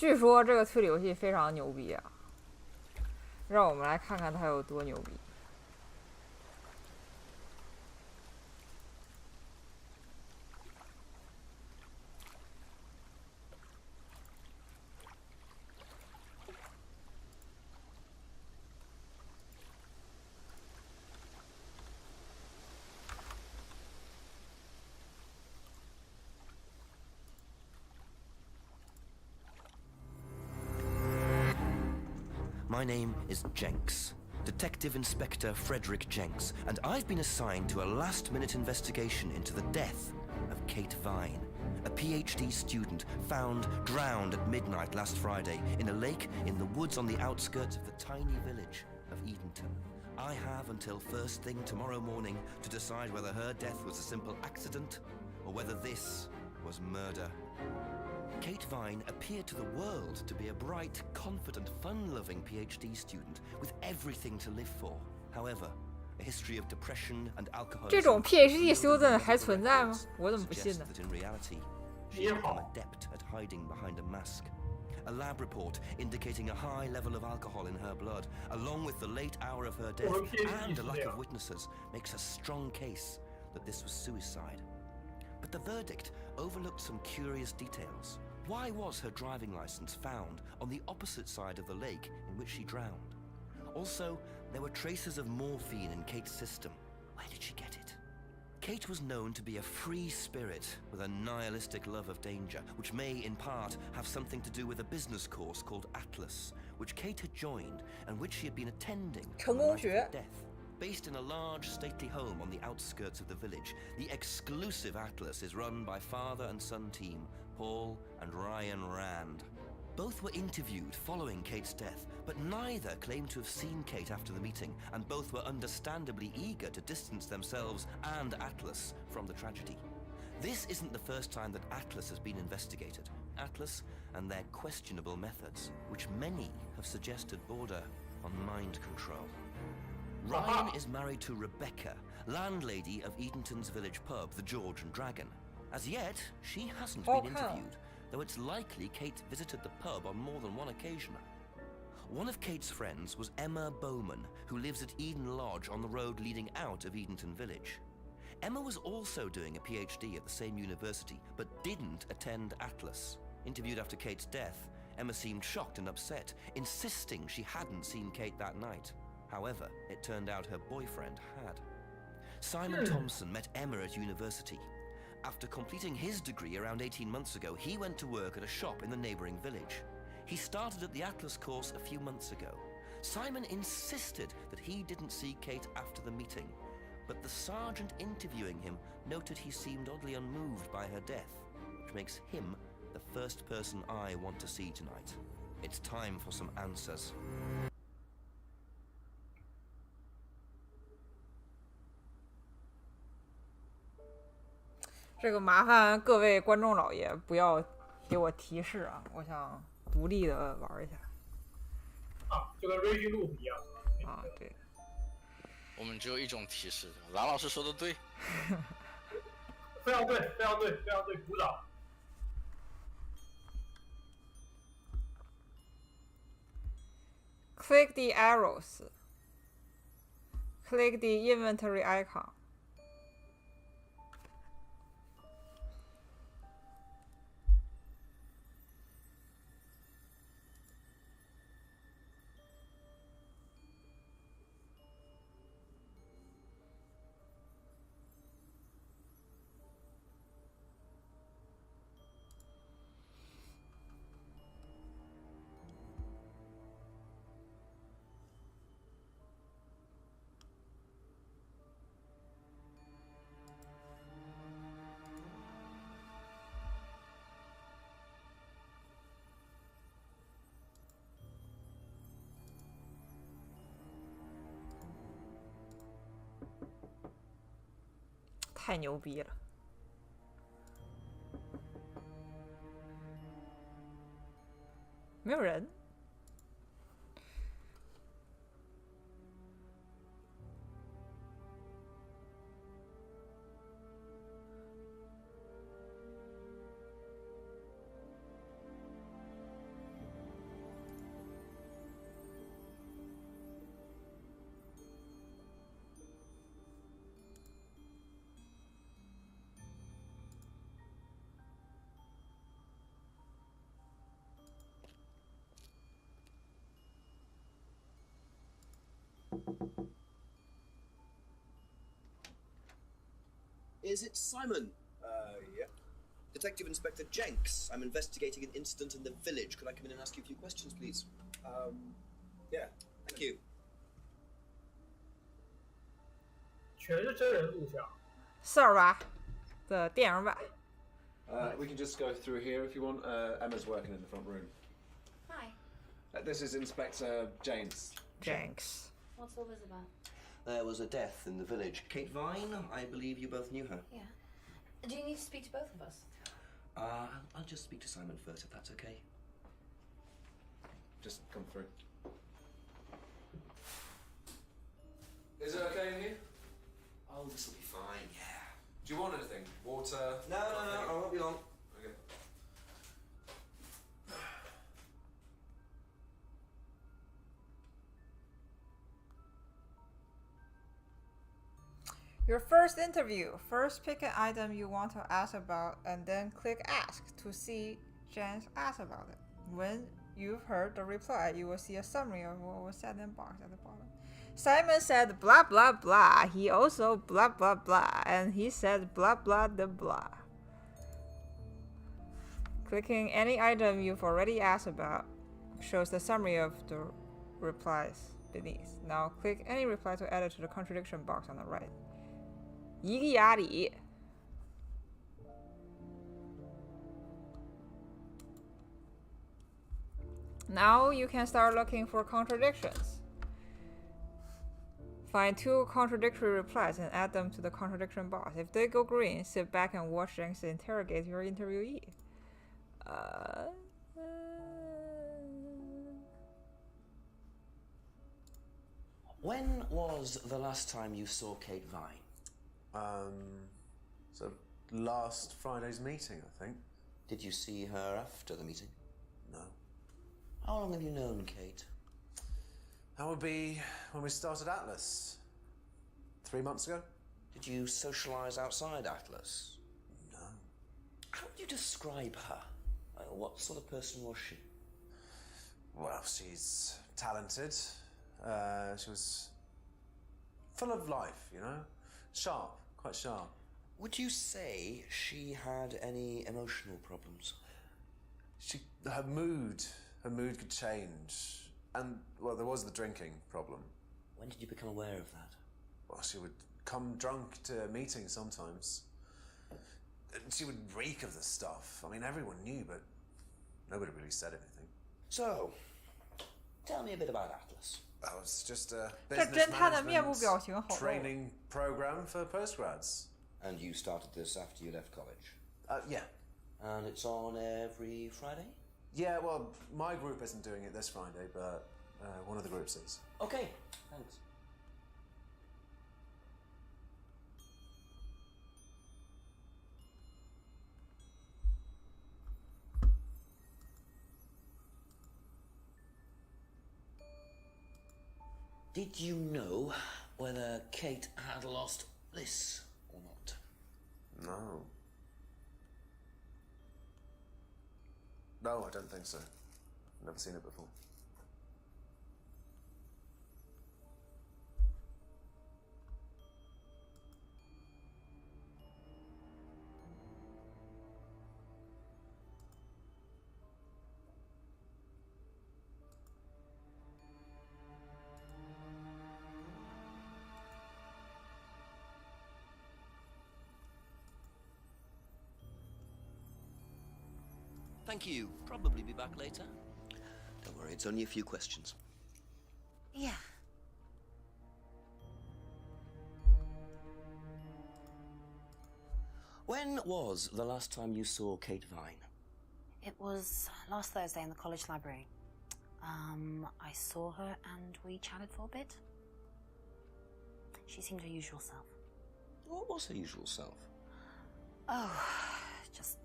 据说这个推理游戏非常牛逼啊，让我们来看看它有多牛逼。My name is Jenks, Detective Inspector Frederick Jenks, and I've been assigned to a last-minute investigation into the death of Kate Vine, a PhD student found drowned at midnight last Friday in a lake in the woods on the outskirts of the tiny village of Edenton. I have until first thing tomorrow morning to decide whether her death was a simple accident or whether this was murder. Kate Vine appeared to the world to be a bright, confident, fun-loving PhD student with everything to live for. However, a history of depression and alcoholism 这种 PhD 修的还存在吗？我怎么不信呢？ that in reality, she had become adept at hiding behind a mask. A lab report indicating a high level of alcohol in her blood, along with the late hour of her death and a lack of witnesses, makes a strong case that this was suicide. But the verdict overlooked some curious details. Why was her driving license found on the opposite side of the lake in which she drowned? Also, there were traces of morphine in Kate's system. Where did she get it? Kate was known to be a free spirit with a nihilistic love of danger, which may, in part, have something to do with a business course called Atlas, which Kate had joined and which she had been attending on the night of her death. Based in a large, stately home on the outskirts of the village, the exclusive Atlas is run by father and son team, Paul and Ryan Rand. Both were interviewed following Kate's death, but neither claimed to have seen Kate after the meeting, and both were understandably eager to distance themselves and Atlas from the tragedy. This isn't the first time that Atlas has been investigated. Atlas and their questionable methods, which many have suggested border on mind control. Ryan is married to Rebecca, landlady of Edenton's village pub, the George and Dragon. As yet, she hasn't been interviewed, though it's likely Kate visited the pub on more than one occasion. One of Kate's friends was Emma Bowman, who lives at Eden Lodge on the road leading out of Edenton village. Emma was also doing a PhD at the same university, but didn't attend Atlas. Interviewed after Kate's death, Emma seemed shocked and upset, insisting she hadn't seen Kate that night. However, it turned out her boyfriend had. Simon Thompson met Emma at university. After completing his degree around 18 months ago, he went to work at a shop in the neighboring village. He started at the Atlas course a few months ago. Simon insisted that he didn't see Kate after the meeting, but the sergeant interviewing him noted he seemed oddly unmoved by her death, which makes him the first person I want to see tonight. It's time for some answers. 这个麻烦各位观众老爷不要给我提示啊，我想独立的玩一下。啊，就跟 Raging Loop 一样。啊，对。我们只有一种提示，蓝老师说的对。非常对，非常对，非常对，鼓掌。Click the arrows. Click the inventory icon. .太牛逼了！没有人。Is it Simon? Yeah. Detective Inspector Jenks. I'm investigating an incident in the village. Could I come in and ask you a few questions, please? Yeah. Thank you. 全是真人录像。四二八的电影版。 We can just go through here if you want. Emma's working in the front room. Hi. This is Inspector James. Jenks. What's all this about? There was a death in the village. Kate Vine, I believe you both knew her. Yeah. Do you need to speak to both of us? I'll just speak to Simon first, if that's okay. Just come through. Is it okay in here? Oh, this will be fine, yeah. Do you want anything? Water? No, I won't be long. Okay. Your first interview. First pick an item you want to ask about and then click ask to see Jen's ask about it. When you've heard the reply, you will see a summary of what was said in box at the bottom. Simon said blah blah blah. He also blah blah blah. And he said blah blah the blah. Clicking any item you've already asked about shows the summary of the replies beneath. Now click any reply to add it to the contradiction box on the right. 一个牙里 Now you can start looking for contradictions. Find 2 contradictory replies and add them to the contradiction box. If they go green, sit back and watch Jenks interrogate your interviewee. When was the last time you saw Kate Vine? So last Friday's meeting, I think. Did you see her after the meeting? No. How long have you known Kate? That would be when we started Atlas. 3 months ago? Did you socialize outside Atlas? No. How would you describe her? What sort of person was she? Well, she's talented. She was full of life, you know? Sharp, quite sharp. Would you say she had any emotional problems? Her mood could change. And, well, there was the drinking problem. When did you become aware of that? Well, she would come drunk to meetings sometimes. She would reek of the stuff. I mean, everyone knew, but nobody really said anything. So, tell me a bit about Atlas. That was just a 这 business 侦探的面部表情 management 好肉。 training program for postgrads. And you started this after you left college? Yeah. And it's on every Friday? Yeah, well, my group isn't doing it this Friday, but one of the groups is. Okay, thanks. Did you know whether Kate had lost this or not? No. No, I don't think so. Never seen it before. Thank you. Probably be back later. Don't worry, it's only a few questions. Yeah. When was the last time you saw Kate Vine? It was last Thursday in the college library. I saw her and we chatted for a bit. She seemed her usual self. What was her usual self? Oh, just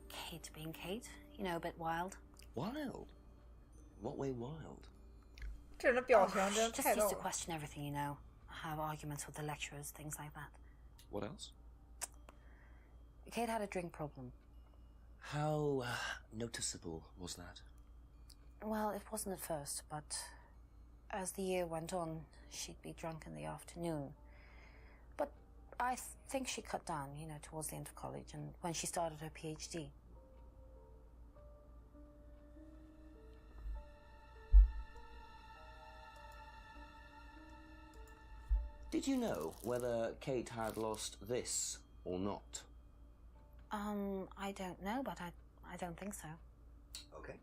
Kate being Kate. You know, a bit wild. Wild? What way wild? 这人的表情真 She 太 just 逗 used to 了。 question everything, you know. Have arguments with the lecturers, things like that. What else? Kate had a drink problem. How noticeable was that? Well, it wasn't at first, but as the year went on, she'd be drunk in the afternoon. But I think she cut down, towards the end of college and when she started her PhD. Did you know whether Kate had lost this or not? I don't know, but I don't think so. Okay.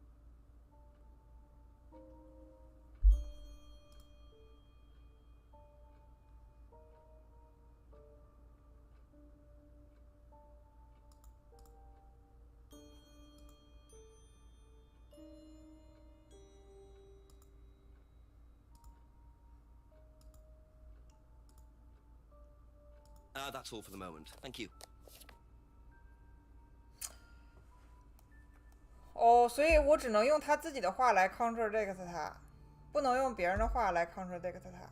That's all for the moment. Thank you. 哦，所以我只能用他自己的话来 contradict 他，不能用别人的话来 contradict 他。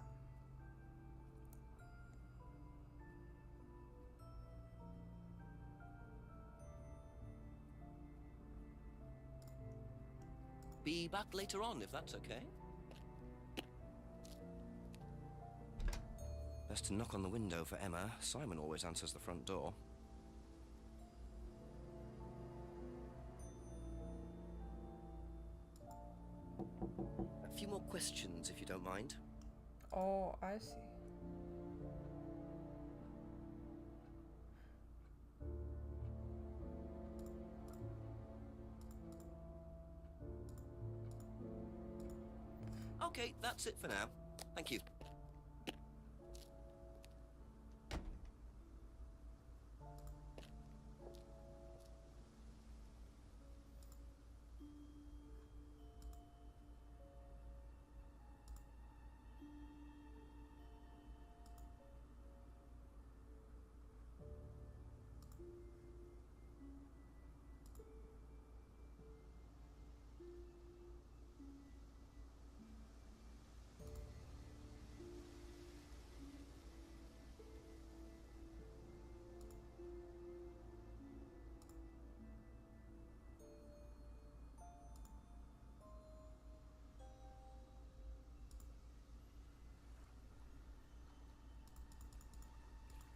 Be back later on, if that's okay. Best to knock on the window for Emma. Simon always answers the front door. A few more questions, if you don't mind. Oh, I see. Okay, that's it for now. Thank you.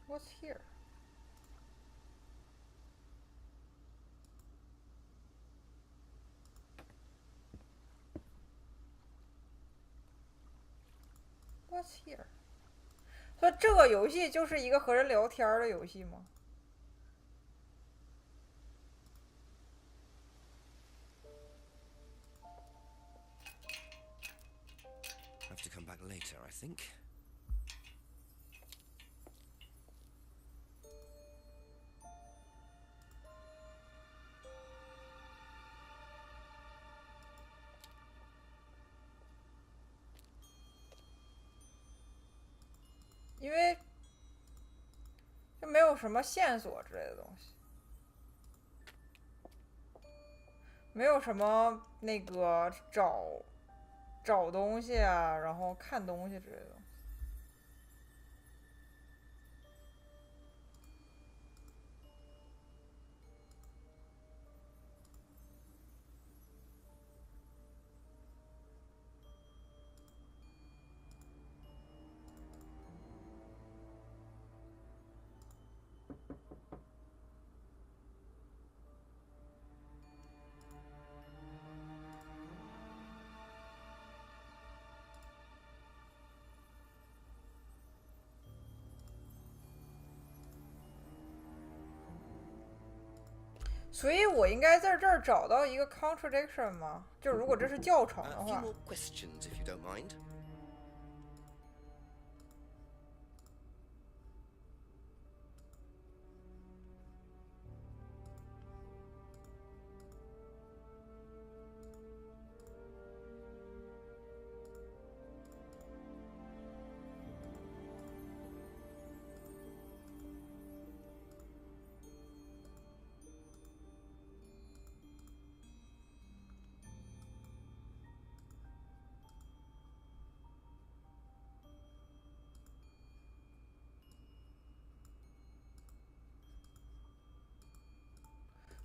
What's here? What's here? 说这个游戏就是一个和人聊天的游戏吗？ Have to come back later, I think. .因为就没有什么线索之类的东西，没有什么那个找东西啊，然后看东西之类的东西。所以我应该在这儿找到一个 contradiction 吗？就如果这是教程的 A few 话。 more questions, if you don't mind.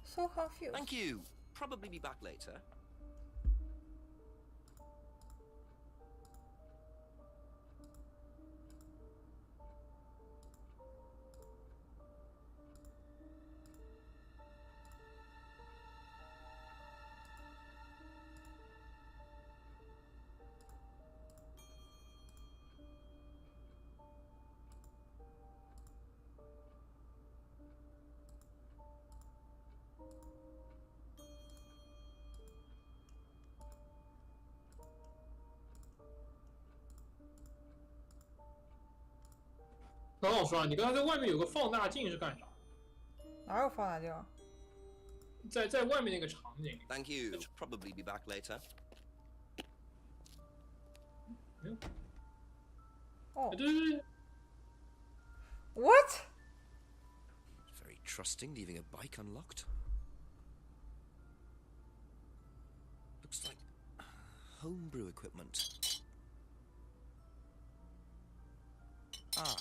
So confused. Thank you. Probably be back later. 那我说啊，你刚才在外面有个放大镜是干啥？哪有放大镜？在外面那个场景里。 Thank you. Probably be back later. 哦对对对， ，What？ Very trusting, leaving a bike unlocked. Looks like homebrew equipment. Ah,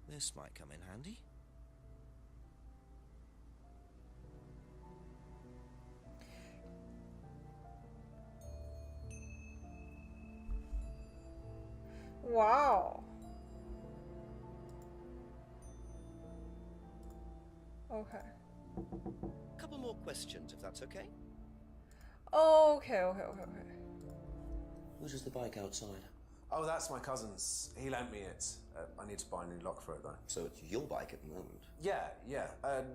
this might come in handy. Wow. Okay. Couple more questions, if that's okay. Okay. Whose is the bike outside? Oh, that's my cousin's. He lent me it. I need to buy a new lock for it, though. So it's your bike at the moment. Yeah.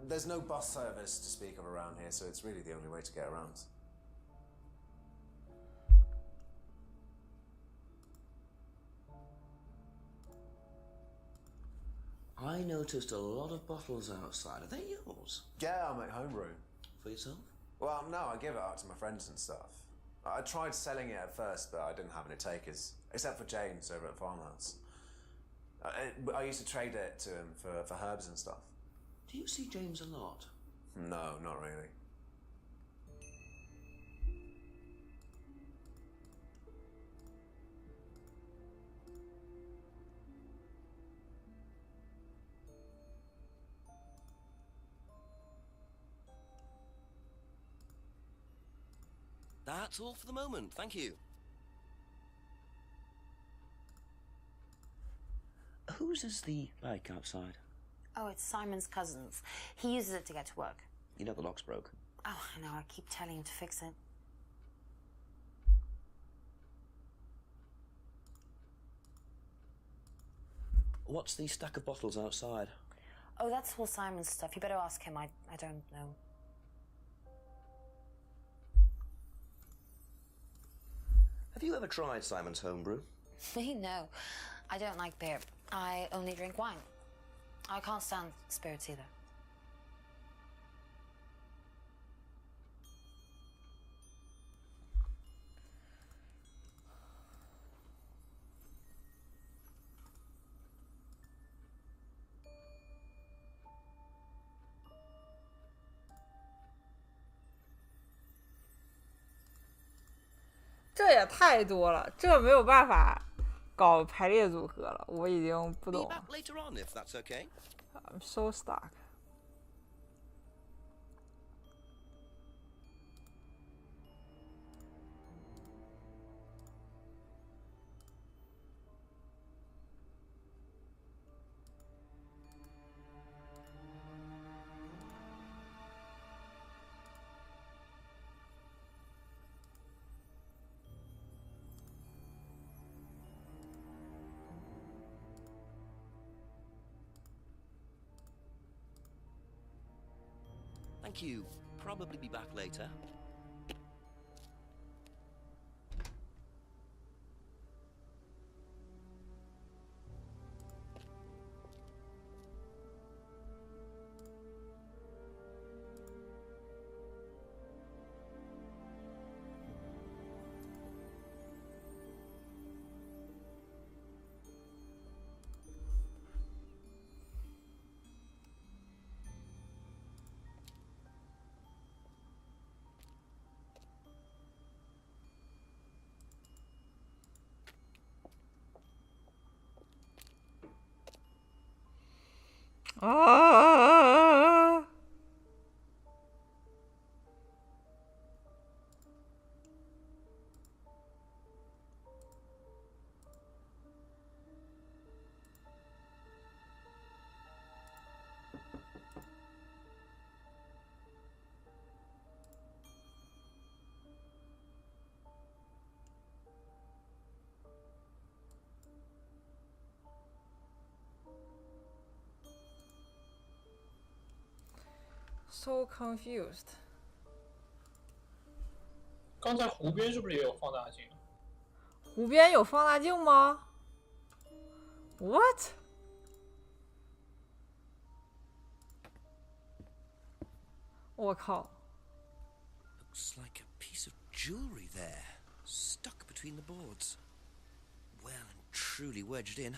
There's no bus service to speak of around here, so it's really the only way to get around. I noticed a lot of bottles outside. Are they yours? Yeah, I make homebrew. For yourself? Well, no, I give it out to my friends and stuff. I tried selling it at first, but I didn't have any takers, except for James over at Farmhouse. I used to trade it to him for herbs and stuff. Do you see James a lot? No, not really. That's all for the moment, thank you. Whose is the bike outside? Oh, it's Simon's cousin's. He uses it to get to work. You know the lock's broke. Oh, I know. I keep telling him to fix it. What's the stack of bottles outside? Oh, that's all Simon's stuff. You better ask him. I don't know. Have you ever tried Simon's homebrew? Me? No. I don't like beer. I only drink wine. I can't stand spirits either. “这也太多了，这没有办法搞排列组合了，我已经不 Be 懂了。 back later on, if that's okay. I'm so stuck. Thank you. Probably be back later. Ah! So confused. 刚才湖边是不是也有放大镜？湖边有放大镜吗？What？我靠 Looks like a piece of jewellery there, stuck between the boards. Well and truly wedged in.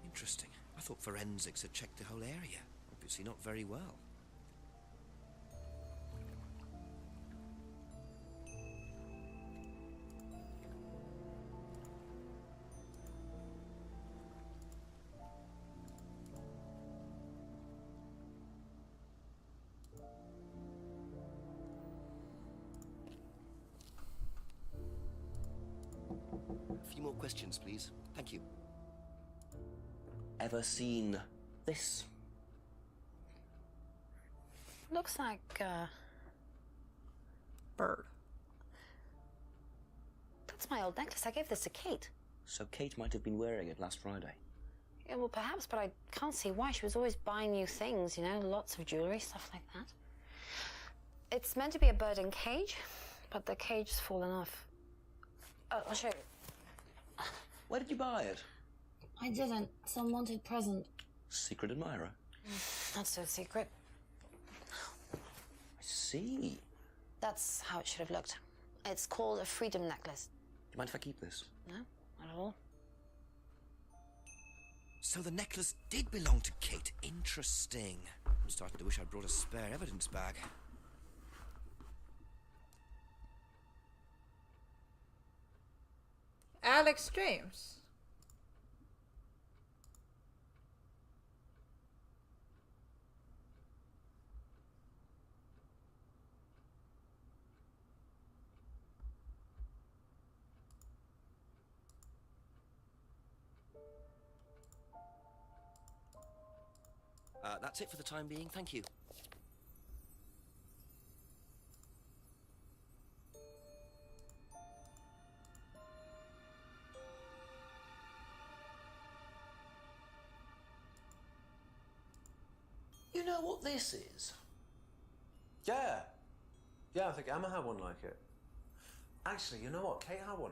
Interesting. I thought forensics had checked the whole area. Obviously not very well. A few more questions, please. Thank you. Ever seen this? Looks like, bird. That's my old necklace. I gave this to Kate. So Kate might have been wearing it last Friday. Yeah, well, perhaps, but I can't see why. She was always buying new things, you know, lots of jewellery, stuff like that. It's meant to be a bird in cage, but the cage's fallen off. I'll show you. Where did you buy it? I didn't. Some wanted present. Secret admirer. Not so secret. I see. That's how it should have looked. It's called a freedom necklace. Do you mind if I keep this? No, not at all. So the necklace did belong to Kate. Interesting. I'm starting to wish I'd brought a spare evidence bag. Alex James. That's it for the time being. Thank you. You know what this is? Yeah. Yeah, I think Emma had one like it. Actually, you know what? Kate had one.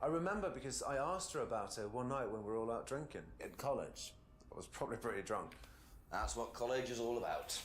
I remember because I asked her about it one night when we were all out drinking in college. I was probably pretty drunk. That's what college is all about.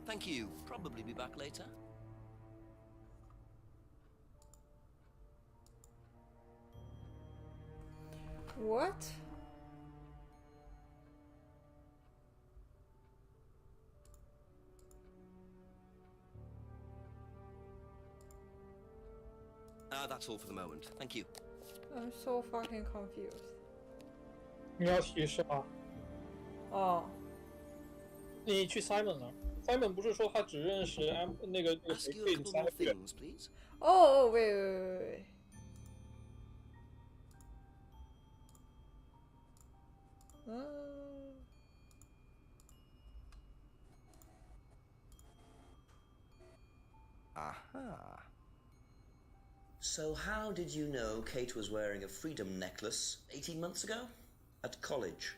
Thank you. Probably be back later. What? That's all for the moment. Thank you. I'm so fucking confused. 你要提示吗？哦，你去 Simon 那儿 ，Simon 不是说他只认识那个 Ask 谁 you 对 a 你 couple 3 more 个月？ things, please. oh, wait. 嗯 Aha. So how did you know Kate was wearing a freedom necklace 18 months ago? At college?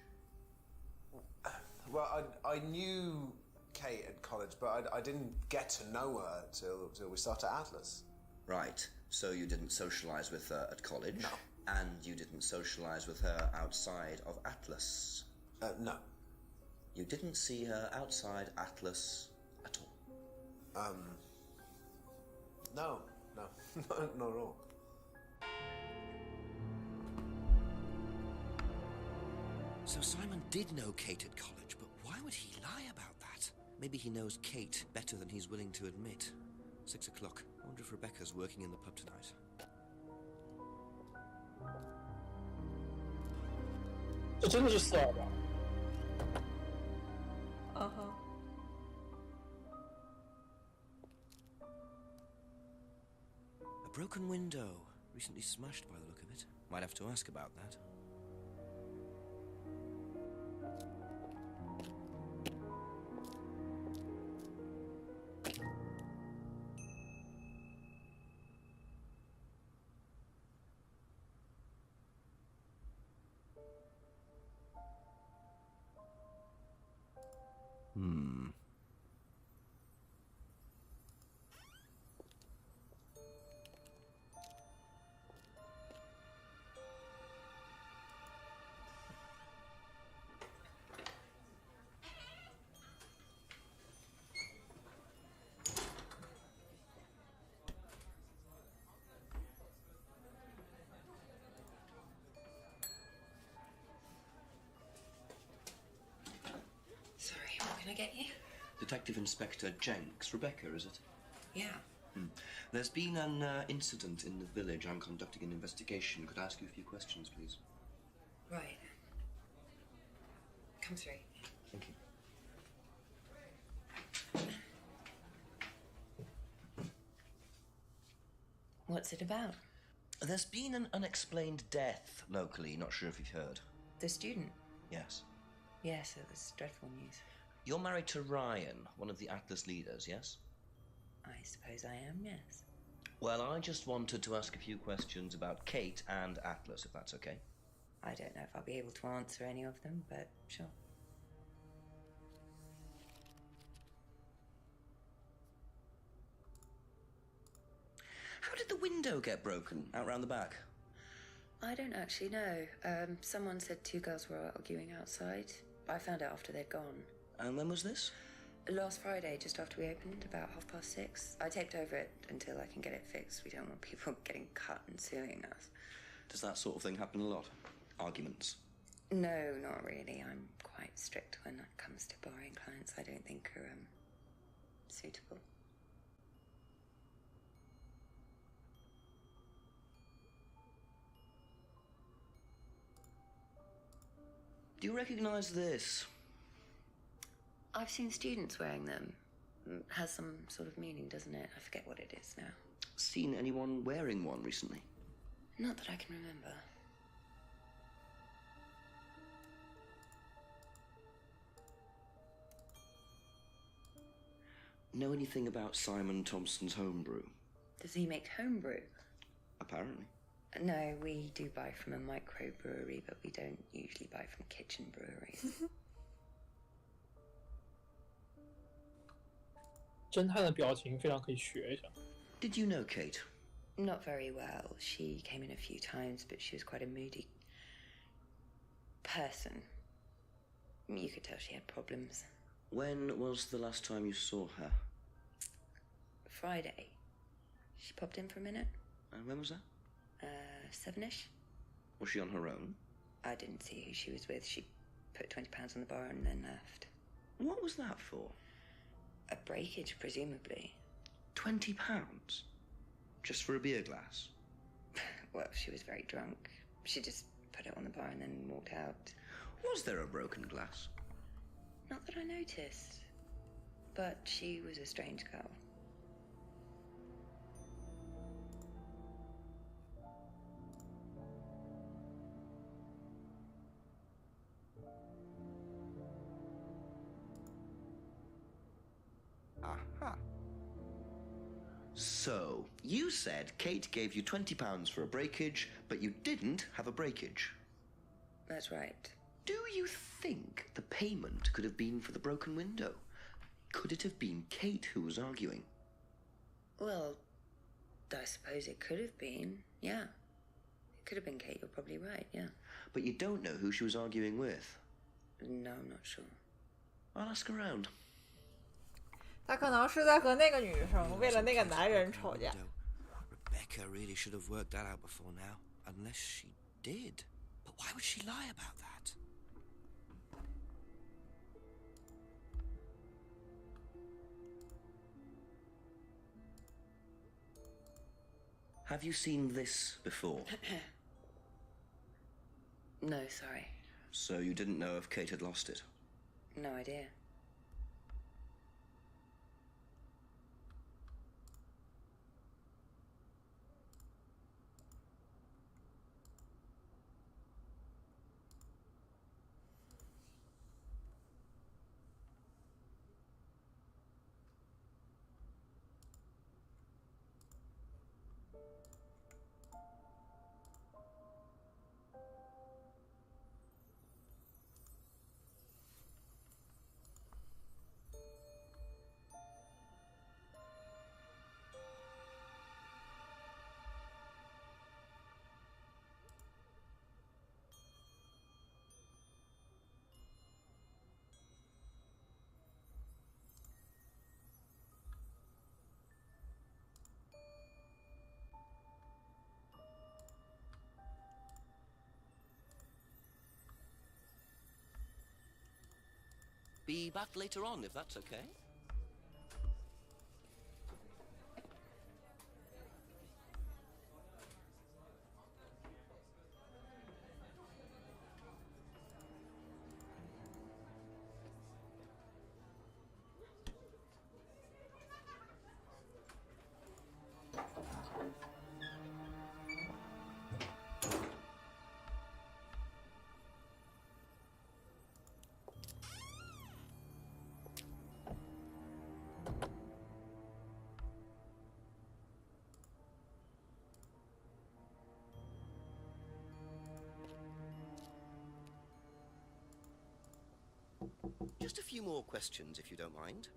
Well, I knew Kate at college, but I didn't get to know her till we started Atlas. Right. So you didn't socialise with her at college? No. And you didn't socialise with her outside of Atlas? No. You didn't see her outside Atlas at all? No, not at all. So Simon did know Kate at college, but why would he lie about that? Maybe he knows Kate better than he's willing to admit. 6 o'clock. I wonder if Rebecca's working in the pub tonight.这真的是428。broken window. Recently smashed by the look of it. Might have to ask about that. Sorry, what can I get you? Detective Inspector Jenks. Rebecca, is it? Yeah. There's been an incident in the village. I'm conducting an investigation. Could I ask you a few questions, please? Right. Come through. Thank you. What's it about? There's been an unexplained death locally. Not sure if you've heard. The student? Yes. Yes, it was dreadful news. You're married to Ryan, one of the Atlas leaders, yes? I suppose I am, yes. Well, I just wanted to ask a few questions about Kate and Atlas, if that's okay. I don't know if I'll be able to answer any of them, but sure. How did the window get broken out round the back? I don't actually know. Someone said two girls were arguing outside. I found out after they'd gone. And when was this? Last Friday, just after we opened, about 6:30. I taped over it until I can get it fixed. We don't want people getting cut and suing us. Does that sort of thing happen a lot? Arguments? No, not really. I'm quite strict when it comes to barring clients I don't think are, suitable. Do you recognise this? I've seen students wearing them. Has some sort of meaning, doesn't it? I forget what it is now. Seen anyone wearing one recently? Not that I can remember. Know anything about Simon Thompson's homebrew? Does he make homebrew? Apparently. No, we do buy from a microbrewery, but we don't usually buy from kitchen breweries. 侦探的表情非常可以学一下。 Did you know Kate? Not very well. She came in a few times, but she was quite a moody person. You could tell she had problems. When was the last time you saw her? Friday. She popped in for a minute. And when was that? 7-ish. Was she on her own? I didn't see who she was with. She put £20 on the bar and then left. What was that for? A breakage, presumably. £20? Just for a beer glass? Well, she was very drunk. She just put it on the bar and then walked out. Was there a broken glass? Not that I noticed. But she was a strange girl. Aha. So, you said Kate gave you £20 for a breakage, but you didn't have a breakage. That's right. Do you think the payment could have been for the broken window? Could it have been Kate who was arguing? Well, I suppose it could have been, yeah. It could have been Kate, you're probably right, yeah. But you don't know who she was arguing with? No, I'm not sure. I'll ask around. 他可能是在和那个女生为了那个男人吵架。 Rebecca really should have worked that out before now, unless she did. But why would she lie about that? Have you seen this before? No, sorry. So you didn't know if Kate had lost it? No idea. Be back later on, if that's okay. Just a few more questions, if you don't mind.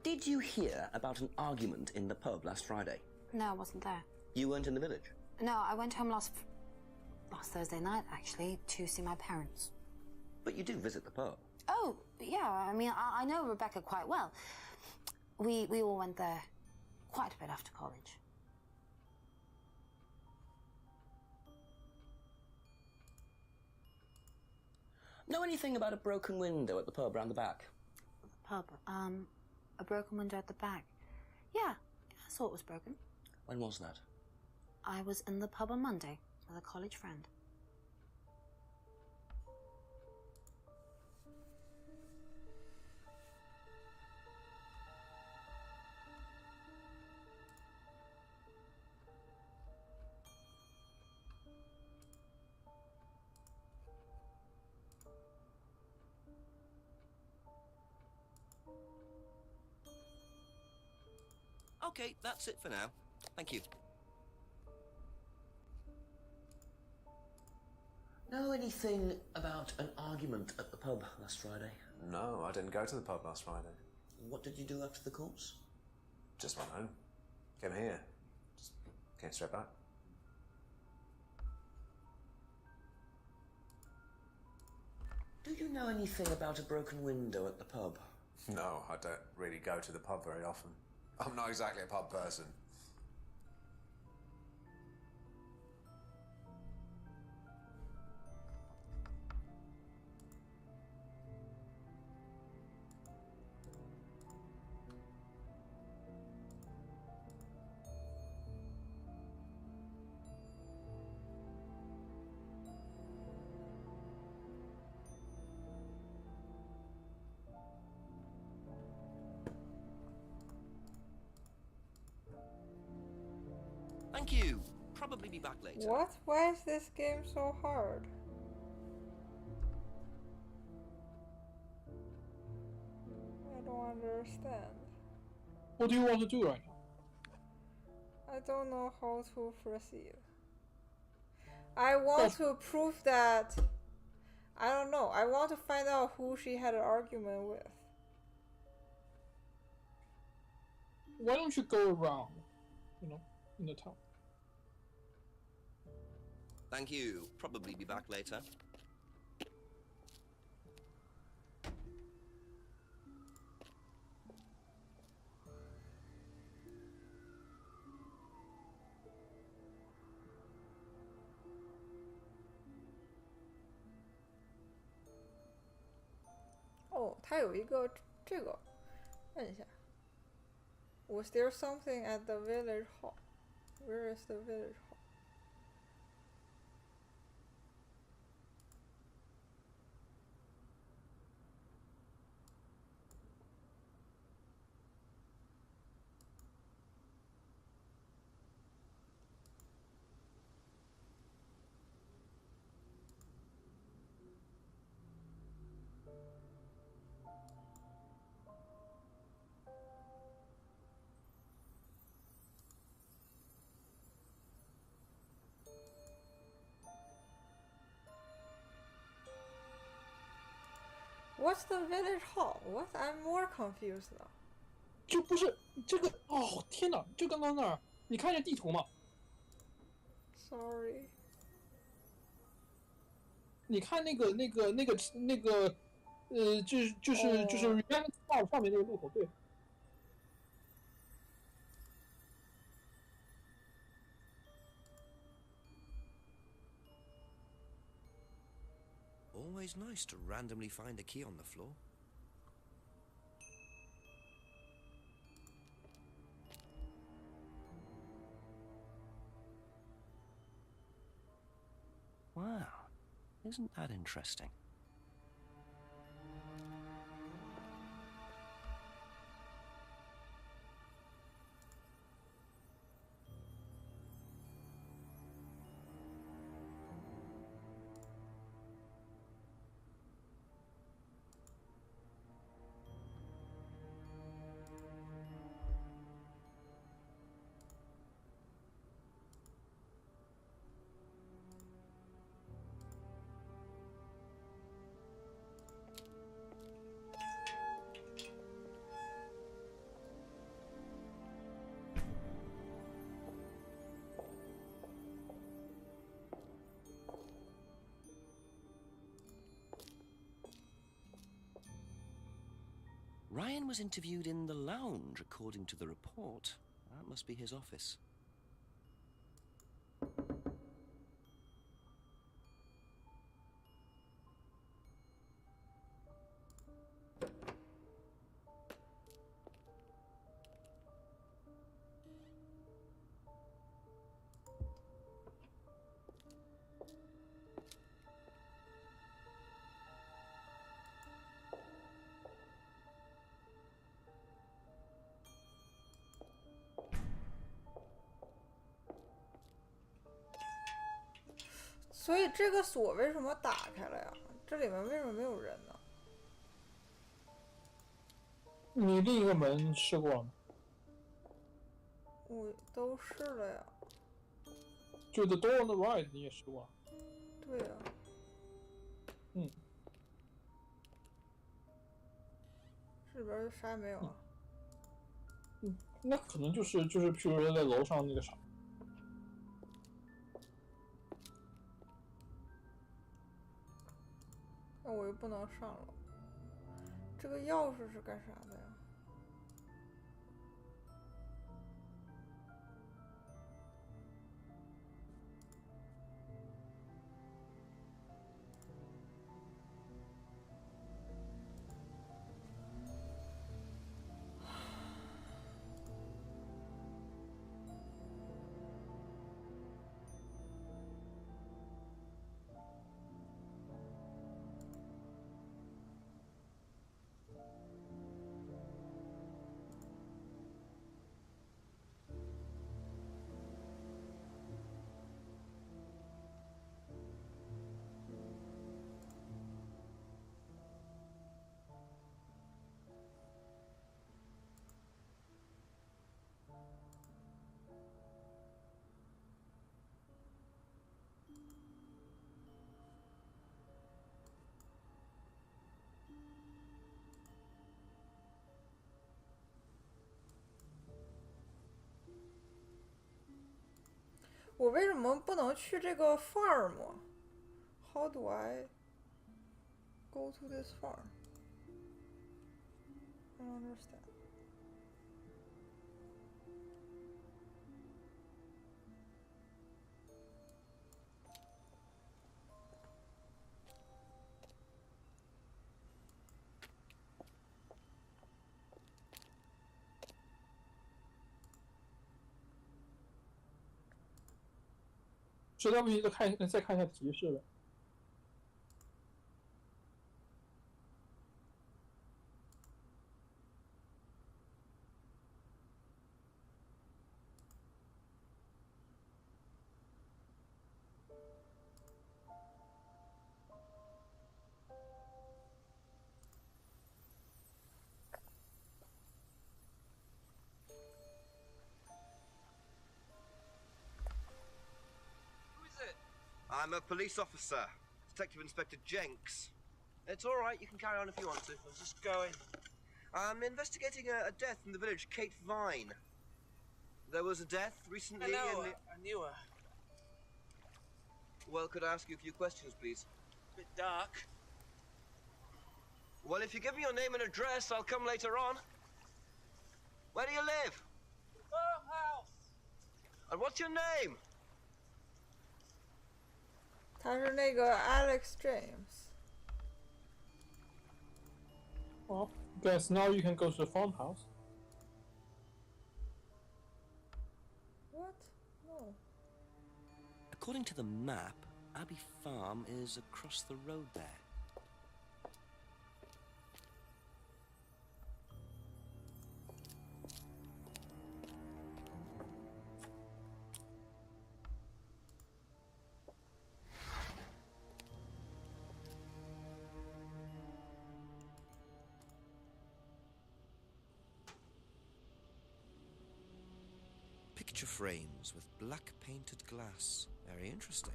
Did you hear about an argument in the pub last Friday? No, I wasn't there. You weren't in the village? No, I went home last Thursday night, actually, to see my parents. But you do visit the pub. Oh, yeah, I mean, I know Rebecca quite well. We all went there quite a bit after college. Know anything about a broken window at the pub round the back? The pub, a broken window at the back. Yeah, I saw it was broken. When was that? I was in the pub on Monday with a college friend. Okay, that's it for now. Thank you. Know anything about an argument at the pub last Friday? No, I didn't go to the pub last Friday. What did you do after the course? Just went home. Came here. Just came straight back. Do you know anything about a broken window at the pub? No, I don't really go to the pub very often. I'm not exactly a pub person. Thank you. Probably be back later. What? Why is this game so hard? I don't understand. What do you want to do right now? I don't know how to proceed. I want to prove that... I don't know. I want to find out who she had an argument with. Why don't you go around, in the town? Thank you. Probably be back later. Oh, 它有一个这个，按一下。Was there something at the village hall? Where is the village hall? What's the village hall? What? I'm more confused now. 就不是这个哦，天哪！就刚刚那儿，你看见地图吗？ Sorry. 你看那个，就是 Revenge Star 上面那个路口，对。Always nice to randomly find a key on the floor. Wow, isn't that interesting? Ryan was interviewed in the lounge, according to the report. That must be his office.所以这个锁为什么打开了呀？这里面为什么没有人呢？你另一个门试过了吗？我都试了呀。就 the door on the right 你也试过了。对呀。嗯。这里边啥也没有啊。那可能就是，譬如说在楼上那个啥。那我又不能上了。这个钥匙是干啥的呀？我为什么不能去这个 farm? How do I go to this farm? I don't understand. 实在不行再看一下提示呗。I'm a police officer, Detective Inspector Jenks. It's all right, you can carry on if you want to. I'm just going. I'm investigating a death in the village, Kate Vine. There was a death recently in the... I knew her. Well, could I ask you a few questions, please? Bit dark. Well, if you give me your name and address, I'll come later on. Where do you live? Farmhouse. And what's your name? 他是那个 Alex James。Well, guess now you can go to the farmhouse. What? No. According to the map, Abbey Farm is across the road there. Picture frames with black painted glass. Very interesting.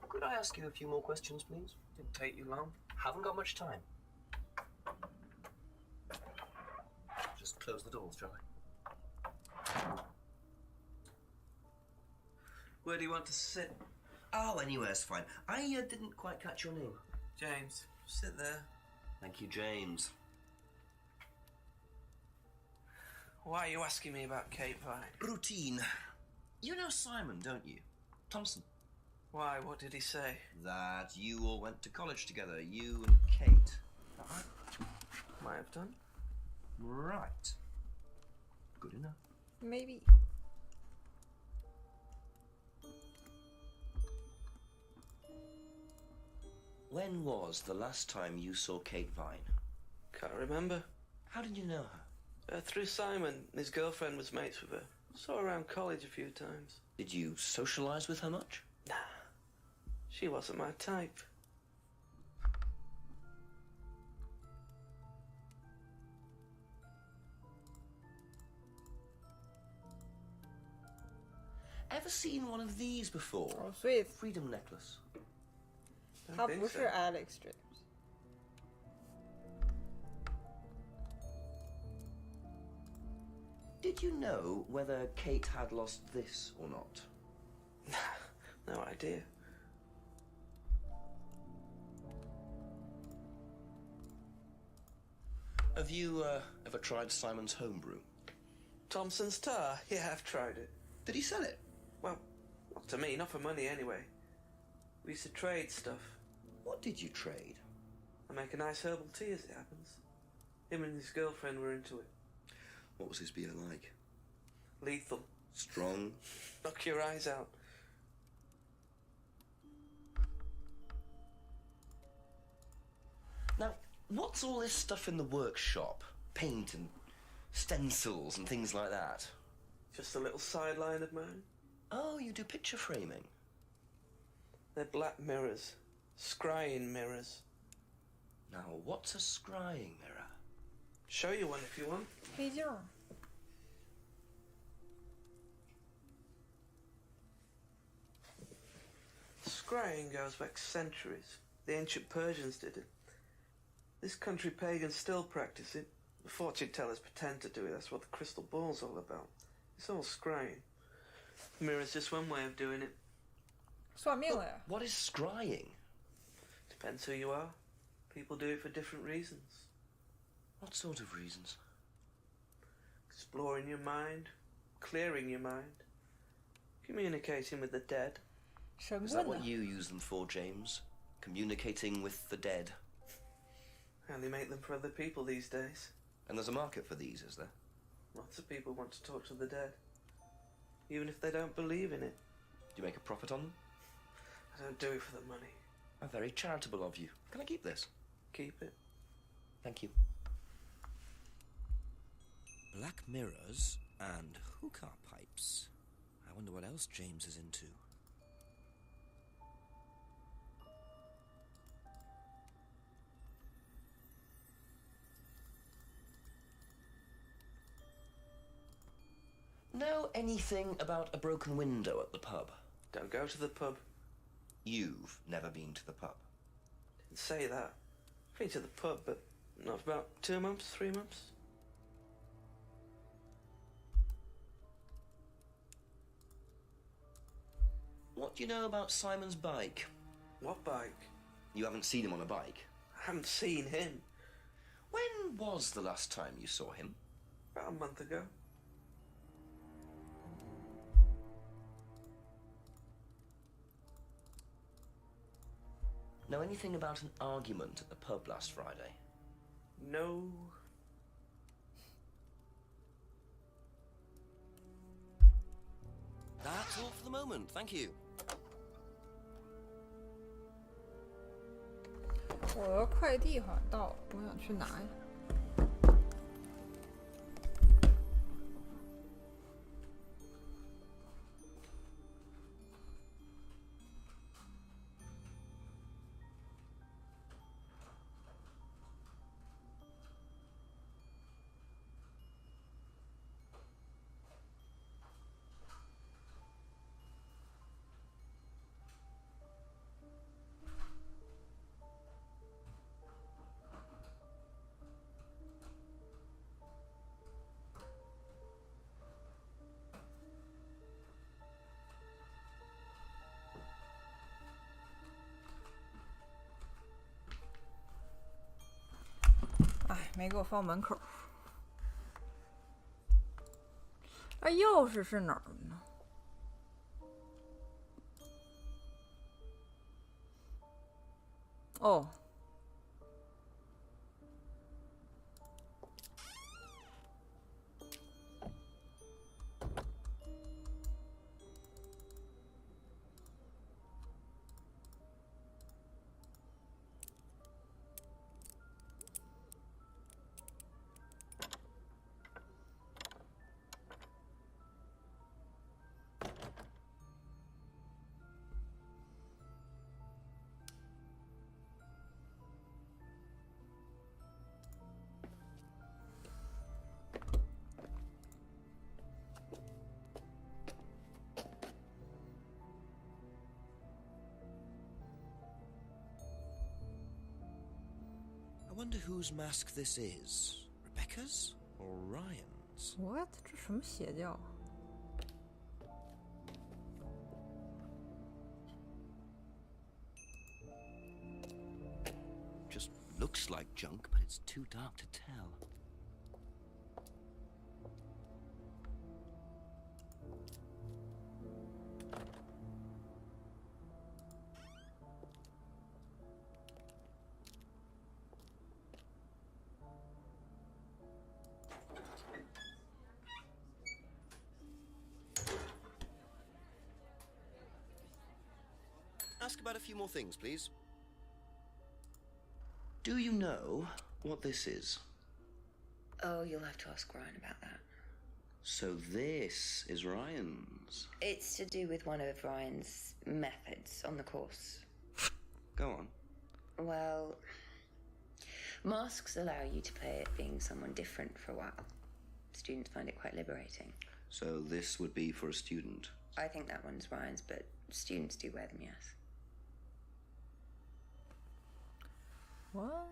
Could I ask you a few more questions, please? Didn't take you long. Haven't got much time. Just close the doors, shall I? Where do you want to sit? Oh, anywhere's fine. I didn't quite catch your name. James, sit there. Thank you, James. Why are you asking me about Kate Vine? Routine. You know Simon, don't you? Thompson. Why? What did he say? That you all went to college together, you and Kate. Might have done. Right. Good enough. Maybe. When was the last time you saw Kate Vine? Can't remember. How did you know her? Through Simon. His girlfriend was mates with her. Saw her around college a few times. Did you socialise with her much? Nah. She wasn't my type. Ever seen one of these before? Oh, sweet. Freedom necklace. How think pusher so. Alex dreams. Did you know whether Kate had lost this or not? No idea. Have you ever tried Simon's homebrew? Thompson's tar? Yeah, I've tried it. Did he sell it? Well, not to me, not for money anyway. We used to trade stuff. What did you trade? I make a nice herbal tea as it happens. Him and his girlfriend were into it. What was his beer like? Lethal. Strong? Knock your eyes out. Now, what's all this stuff in the workshop? Paint and stencils and things like that? Just a little sideline of mine. Oh, you do picture framing? They're black mirrors. Scrying mirrors. Now, what's a scrying mirror? Show you one if you want. Hey, John. Scrying goes back centuries. The ancient Persians did it. This country pagans still practice it. The fortune tellers pretend to do it. That's what the crystal ball's all about. It's all scrying. Mirror's just one way of doing it. 算命了呀. What is scrying? Depends who you are. People do it for different reasons. What sort of reasons? Exploring your mind, clearing your mind, communicating with the dead. Is that what you use them for, James? Communicating with the dead? I only make them for other people these days. And there's a market for these, is there? Lots of people want to talk to the dead, even if they don't believe in it. Do you make a profit on them? I don't do it for the money. How very charitable of you. Can I keep this? Keep it. Thank you. Black mirrors and hookah pipes. I wonder what else James is into. Know anything about a broken window at the pub? Don't go to the pub. You've never been to the pub? Didn't say that. I've been to the pub, but not for about 2 months, 3 months. What do you know about Simon's bike? What bike? You haven't seen him on a bike? I haven't seen him. When was the last time you saw him? About a month ago. Know anything about an argument at the pub last Friday? No. That's all for the moment, thank you. 我的快递好像到了，我想去拿呀。哎，没给我放门口。啊，钥匙是哪儿呢？哦。I wonder whose mask this is. Rebecca's or Ryan's? What？ 这什么邪教？ Just looks like junk, but it's too dark to tell. Ask about a few more things, please. Do you know what this is? Oh, you'll have to ask Ryan about that. So this is Ryan's. It's to do with one of Ryan's methods on the course. Go on. Well, masks allow you to play at being someone different for a while. Students find it quite liberating. So this would be for a student? I think that one's Ryan's, but students do wear them, yes. What?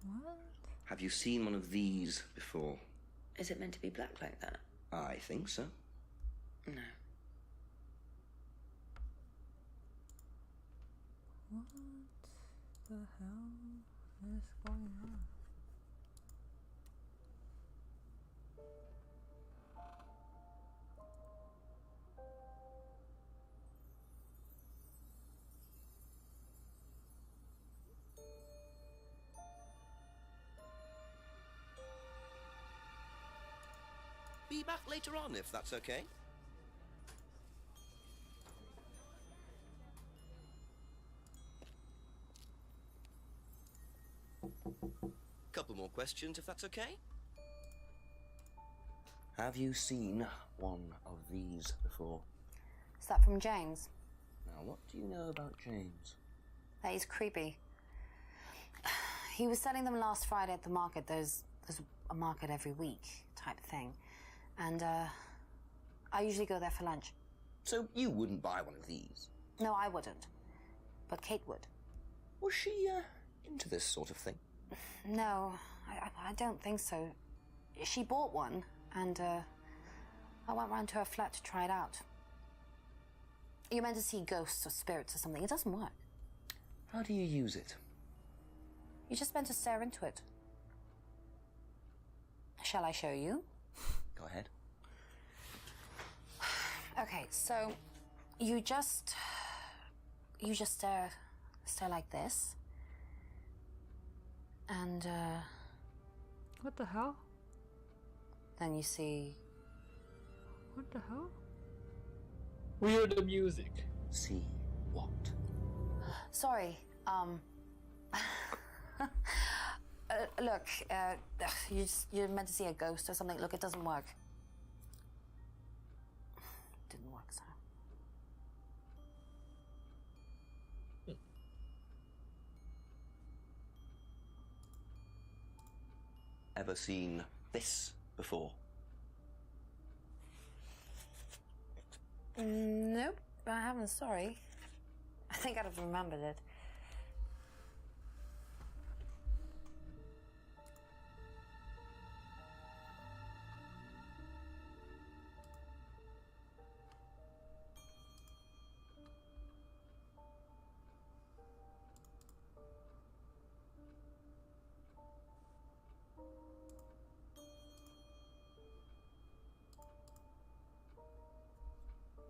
What? Have you seen one of these before? Is it meant to be black like that? I think so. No. What the hell is going on? Be back later on, if that's okay. Couple more questions, if that's okay. Have you seen one of these before? Is that from James? Now, what do you know about James? That he's creepy. He was selling them last Friday at the market. There's a market every week type thing. And, I usually go there for lunch. So you wouldn't buy one of these? No, I wouldn't. But Kate would. Was she, into this sort of thing? No, I don't think so. She bought one, and, I went round to her flat to try it out. You're meant to see ghosts or spirits or something. It doesn't work. How do you use it? You're just meant to stare into it. Shall I show you? Go ahead. Okay, so you just stare like this. And What the hell? then you see What the hell? Weird music. See what? sorry, look, you're meant to see a ghost or something. Look, it doesn't work. Didn't work, so. Ever seen this before? Nope, I haven't, sorry. I think I'd have remembered it.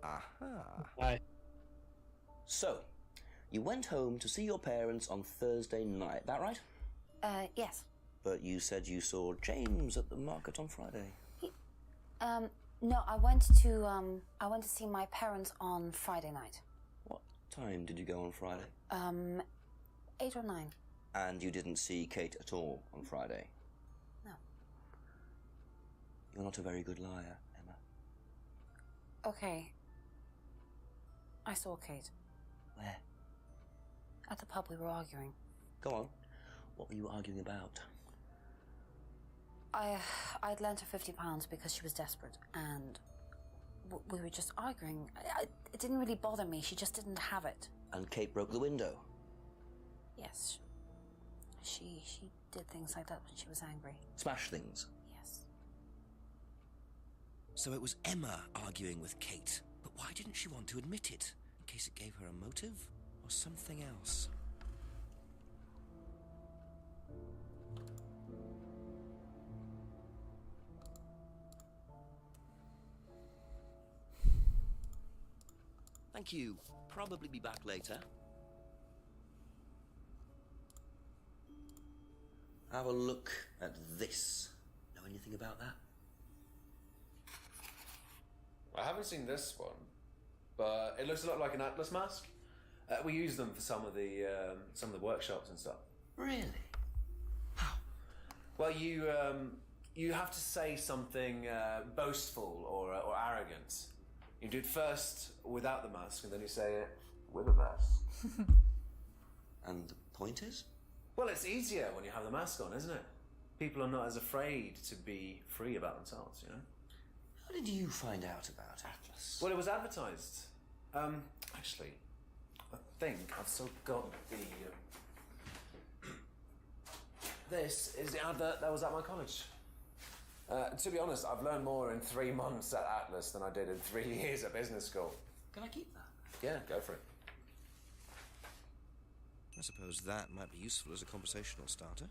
Aha. Hi. So, you went home to see your parents on Thursday night, that right? Yes. But you said you saw James at the market on Friday. No, I went to see my parents on Friday night. What time did you go on Friday? 8 or 9. And you didn't see Kate at all on Friday? No. You're not a very good liar, Emma. Okay. I saw Kate. Where? At the pub. We were arguing. Go on. What were you arguing about? I'd lent her £50 because she was desperate, and we were just arguing. It didn't really bother me. She just didn't have it. And Kate broke the window? Yes. She did things like that when she was angry. Smash things? Yes. So it was Emma arguing with Kate, but why didn't she want to admit it? In case it gave her a motive? Or something else? Thank you. Probably be back later. Have a look at this. Know anything about that? I haven't seen this one, but it looks a lot like an Atlas mask. We use them for some of the workshops and stuff. Really? Well, you have to say something boastful or arrogant. You do it first without the mask, and then you say it with a mask. And the point is? Well, it's easier when you have the mask on, isn't it? People are not as afraid to be free about themselves, you know? How did you find out about Atlas? Well, it was advertised. Actually, I think I've still got the... This is the advert that was at my college. To be honest, I've learned more in 3 months at Atlas than I did in 3 years at business school. Can I keep that? Yeah, go for it. I suppose that might be useful as a conversational starter.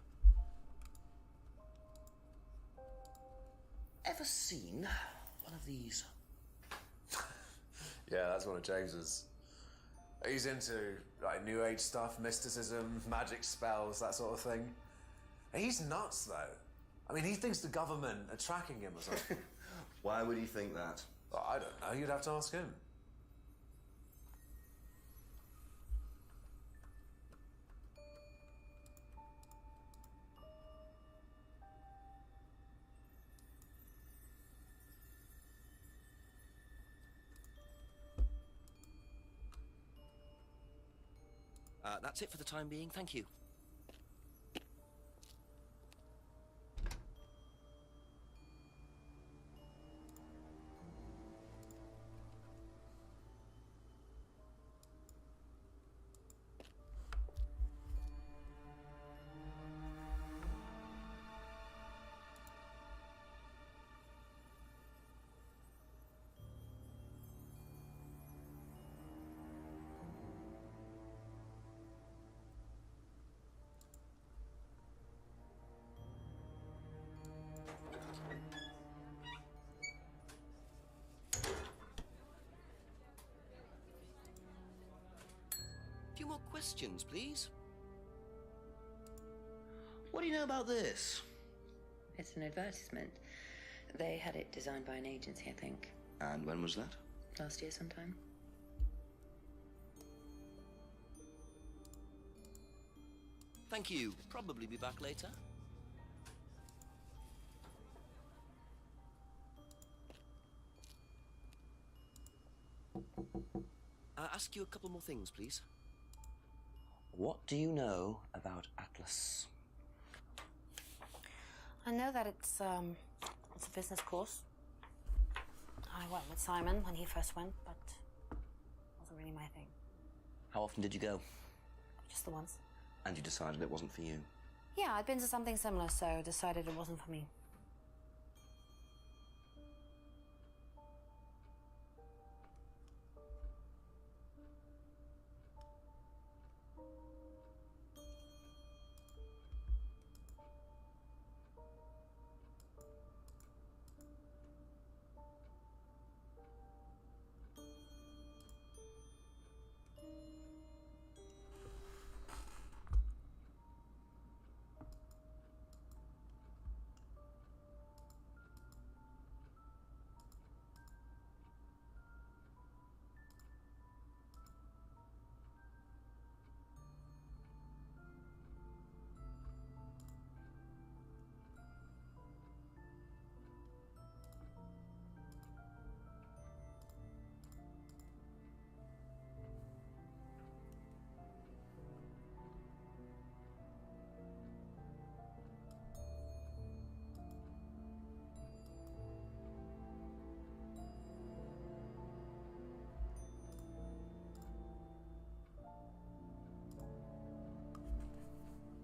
Ever seen one of these? Yeah, that's one of James's. He's into like New Age stuff, mysticism, magic spells, that sort of thing. He's nuts, though. I mean, he thinks the government are tracking him or something. Why would he think that? Well, I don't know. You'd have to ask him. That's it for the time being. Thank you. questions, please. What do you know about this? It's an advertisement. They had it designed by an agency, I think. And when was that? Last year sometime. Thank you. Probably be back later. Ask you a couple more things, please. What do you know about Atlas? I know that it's a business course. I went with Simon when he first went, but it wasn't really my thing. How often did you go? Just the once. And you decided it wasn't for you? Yeah, I'd been to something similar, so decided it wasn't for me.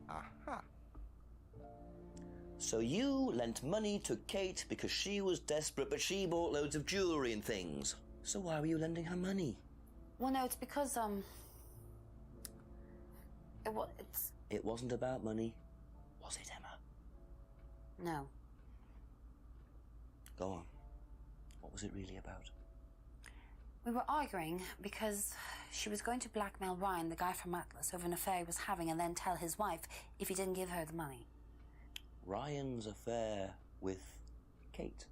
Aha. So you lent money to Kate because she was desperate, but she bought loads of jewellery and things. So why were you lending her money? Well, no, it's because, It wasn't about money, was it, Emma? No. Go on. What was it really about? We were arguing because she was going to blackmail Ryan, the guy from Atlas, over an affair he was having, and then tell his wife if he didn't give her the money. Ryan's affair with Kate?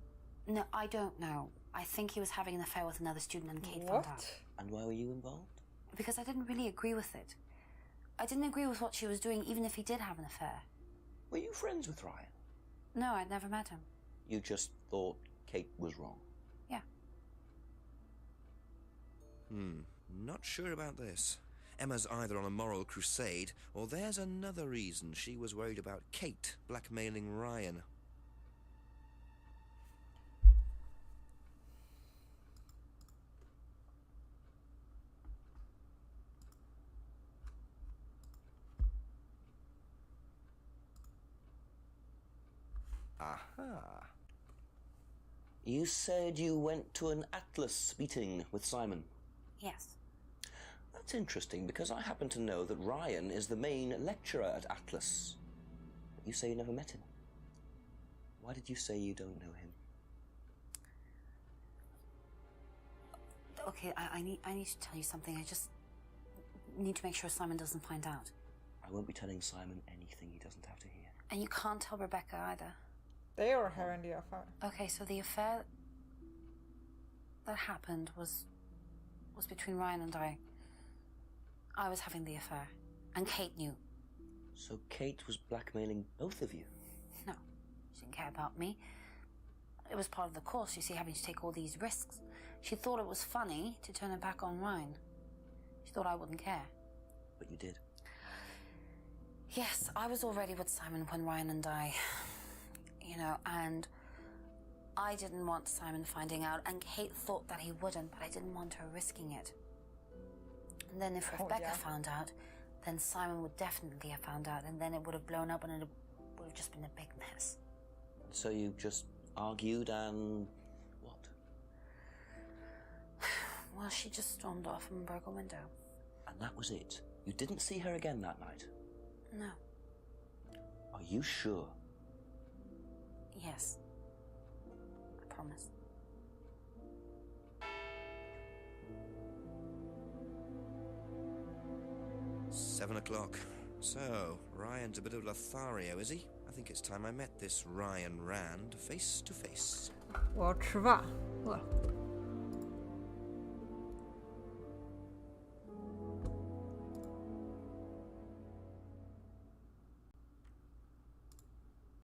No, I don't know. I think he was having an affair with another student and Kate found out. And why were you involved? Because I didn't really agree with it. I didn't agree with what she was doing, even if he did have an affair. Were you friends with Ryan? No, I'd never met him. You just thought Kate was wrong? Yeah. Not sure about this. Emma's either on a moral crusade, or there's another reason she was worried about Kate blackmailing Ryan. Aha. You said you went to an Atlas meeting with Simon? Yes. That's interesting, because I happen to know that Ryan is the main lecturer at Atlas. But you say you never met him. Why did you say you don't know him? Okay, I need to tell you something. I just need to make sure Simon doesn't find out. I won't be telling Simon anything he doesn't have to hear. And you can't tell Rebecca either. They were having the affair. Okay, so the affair that happened was between Ryan and I. I was having the affair, and Kate knew. So Kate was blackmailing both of you? No, she didn't care about me. It was part of the course, you see, having to take all these risks. She thought it was funny to turn her back on Ryan. She thought I wouldn't care. But you did. Yes, I was already with Simon when Ryan and I, and I didn't want Simon finding out, and Kate thought that he wouldn't, but I didn't want her risking it. And then if Rebecca found out, then Simon would definitely have found out, and then it would have blown up, and it would have just been a big mess. So you just argued and what? Well, she just stormed off and broke a window. And that was it? You didn't see her again that night? No. Are you sure? Yes. I promise. 7 o'clock. So, Ryan's a bit of Lothario, is he? I think it's time I met this Ryan Rand face to face. 我要吃饭，饿了。